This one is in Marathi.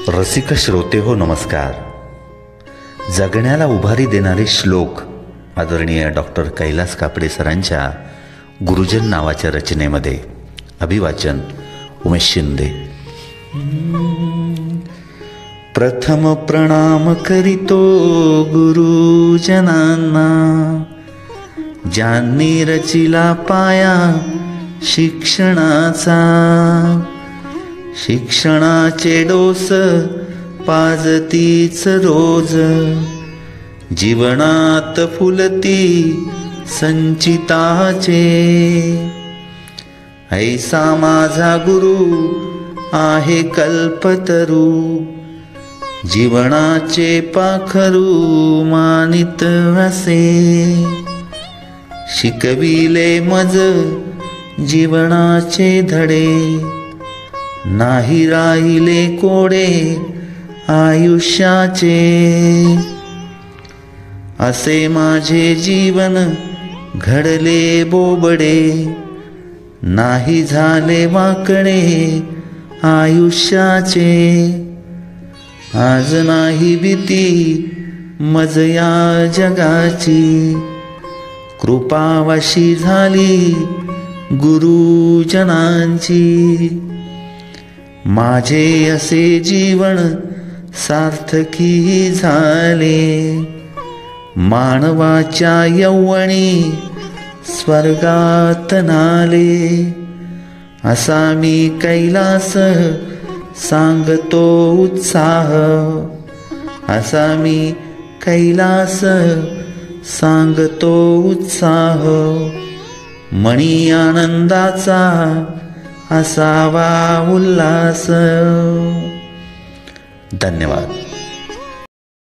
रसिक श्रोते हो नमस्कार. जगण्याला उभारी देणारे श्लोक आदरणीय डॉक्टर कैलास कापडे सरांच्या गुरुजन नावाच्या रचनेमध्ये. अभिवाचन उमेश शिंदे. प्रथम प्रणाम करीतो गुरुजनांना, ज्यांनी रचिला पाया शिक्षणाचा. शिक्षणाचे डोस पाजतीच रोज, जीवनात फुलती संचिताचे. ऐसा माझा गुरु आहे कल्पतरू, जीवनाचे पाखरू मानित असे. शिकविले मज जीवनाचे धडे, नाही राहिले कोडे आयुष्याचे. असे माझे जीवन घडले बोबडे, नाही झाले वाकडे आयुष्याचे. आज नाही भीती मज या जगाची, कृपावशी झाली गुरुजनांची. माझे असे जीवन सार्थकी झाले, मानवाच्या यौवनी स्वर्गात नाले. असा मी कैलास सांगतो उत्साह, असा मी कैलास सांगतो उत्साह. मणी आनंदाचा असावा उल्हास. धन्यवाद.